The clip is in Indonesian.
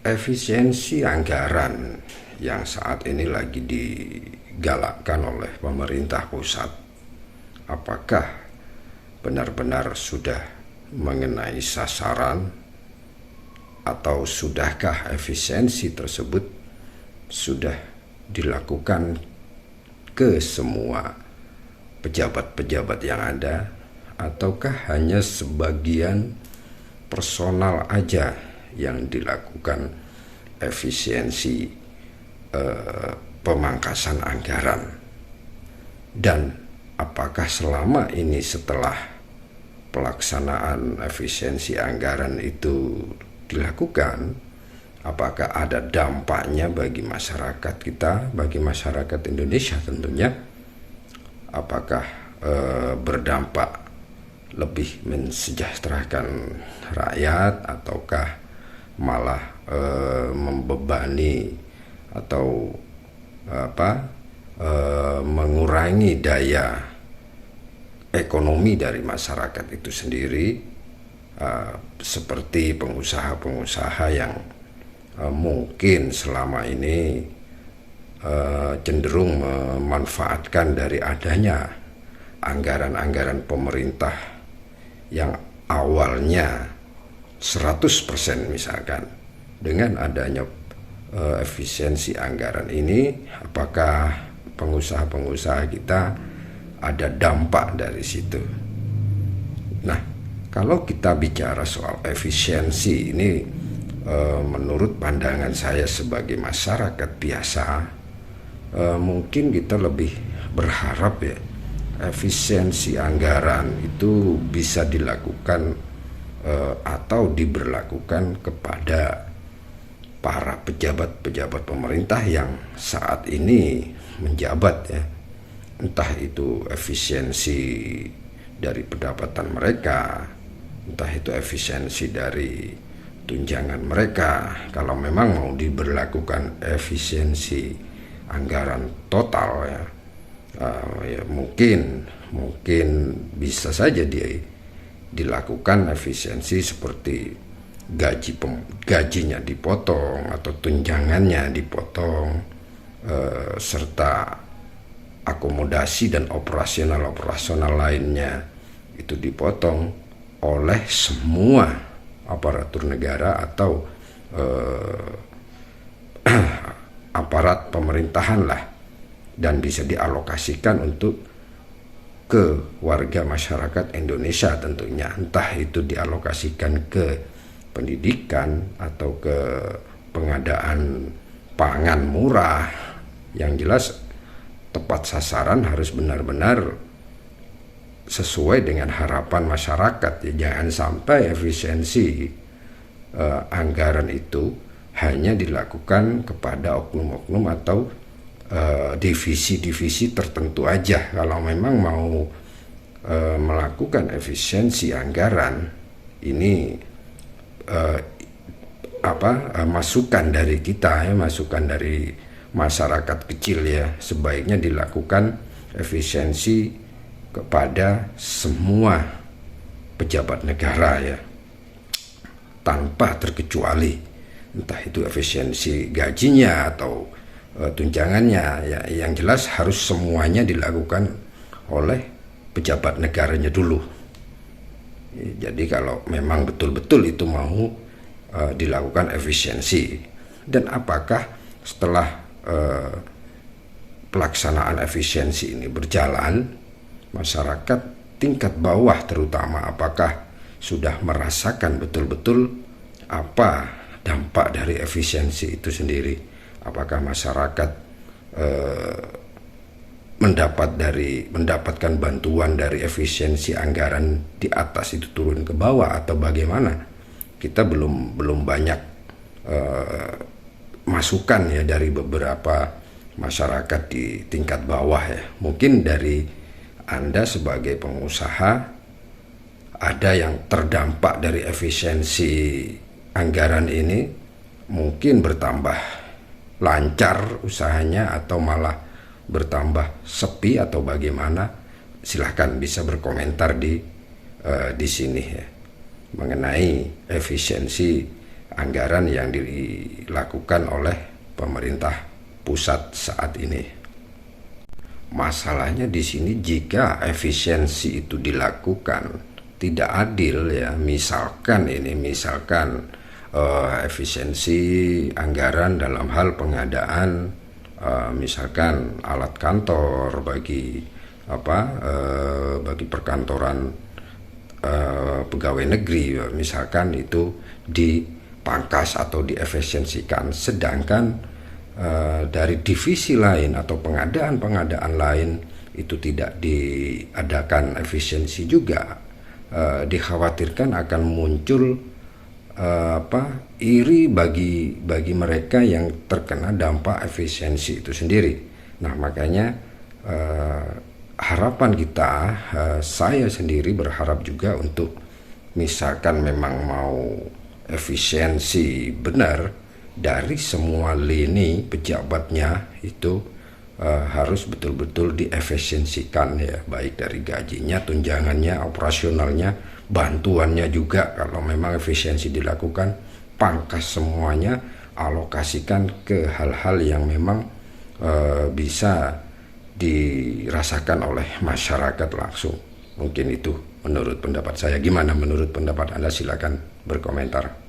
Efisiensi anggaran yang saat ini lagi digalakkan oleh pemerintah pusat, apakah benar-benar sudah mengenai sasaran atau sudahkah efisiensi tersebut sudah dilakukan ke semua pejabat-pejabat yang ada, ataukah hanya sebagian personal aja yang dilakukan efisiensi pemangkasan anggaran? Dan apakah selama ini setelah pelaksanaan efisiensi anggaran itu dilakukan, apakah ada dampaknya bagi masyarakat kita, bagi masyarakat Indonesia tentunya? Apakah berdampak lebih mensejahterakan rakyat, ataukah malah membebani atau mengurangi daya ekonomi dari masyarakat itu sendiri, seperti pengusaha-pengusaha yang mungkin selama ini cenderung memanfaatkan dari adanya anggaran-anggaran pemerintah yang awalnya 100% misalkan. Dengan adanya efisiensi anggaran ini, apakah pengusaha-pengusaha kita ada dampak dari situ? Nah, kalau kita bicara soal efisiensi ini, menurut pandangan saya sebagai masyarakat biasa, mungkin kita lebih berharap ya efisiensi anggaran itu bisa dilakukan atau diberlakukan kepada para pejabat-pejabat pemerintah yang saat ini menjabat ya. Entah itu efisiensi dari pendapatan mereka, entah itu efisiensi dari tunjangan mereka. Kalau memang mau diberlakukan efisiensi anggaran total ya, ya mungkin bisa saja dilakukan efisiensi seperti gajinya dipotong atau tunjangannya dipotong, serta akomodasi dan operasional lainnya itu dipotong oleh semua aparatur negara atau aparat pemerintahan lah, dan bisa dialokasikan untuk ke warga masyarakat Indonesia tentunya. Entah itu dialokasikan ke pendidikan atau ke pengadaan pangan murah. Yang jelas tepat sasaran, harus benar-benar sesuai dengan harapan masyarakat ya. Jangan sampai efisiensi anggaran itu hanya dilakukan kepada oknum-oknum atau divisi-divisi tertentu aja. Kalau memang mau melakukan efisiensi anggaran ini, masukan dari kita ya, masukan dari masyarakat kecil ya, sebaiknya dilakukan efisiensi kepada semua pejabat negara ya, tanpa terkecuali. Entah itu efisiensi gajinya atau tunjangannya ya, yang jelas harus semuanya dilakukan oleh pejabat negaranya dulu. Jadi kalau memang betul-betul itu mau dilakukan efisiensi, dan apakah setelah pelaksanaan efisiensi ini berjalan, masyarakat tingkat bawah terutama apakah sudah merasakan betul-betul apa dampak dari efisiensi itu sendiri? Apakah masyarakat mendapatkan bantuan dari efisiensi anggaran di atas itu turun ke bawah, atau bagaimana? Kita belum banyak masukan ya dari beberapa masyarakat di tingkat bawah ya. Mungkin dari Anda sebagai pengusaha ada yang terdampak dari efisiensi anggaran ini, mungkin bertambah lancar usahanya atau malah bertambah sepi atau bagaimana. Silahkan bisa berkomentar di sini ya, mengenai efisiensi anggaran yang dilakukan oleh pemerintah pusat saat ini. Masalahnya di sini jika efisiensi itu dilakukan tidak adil ya, misalkan efisiensi anggaran dalam hal pengadaan misalkan alat kantor bagi perkantoran pegawai negeri misalkan itu dipangkas atau diefisiensikan, sedangkan dari divisi lain atau pengadaan lain itu tidak diadakan efisiensi juga, dikhawatirkan akan muncul iri bagi mereka yang terkena dampak efisiensi itu sendiri. Nah, makanya harapan kita, saya sendiri berharap juga untuk misalkan memang mau efisiensi benar dari semua lini pejabatnya itu harus betul-betul diefisiensikan ya, baik dari gajinya, tunjangannya, operasionalnya, bantuannya juga. Kalau memang efisiensi dilakukan, pangkas semuanya, alokasikan ke hal-hal yang memang bisa dirasakan oleh masyarakat langsung. Mungkin itu menurut pendapat saya. Gimana menurut pendapat Anda? Silakan berkomentar.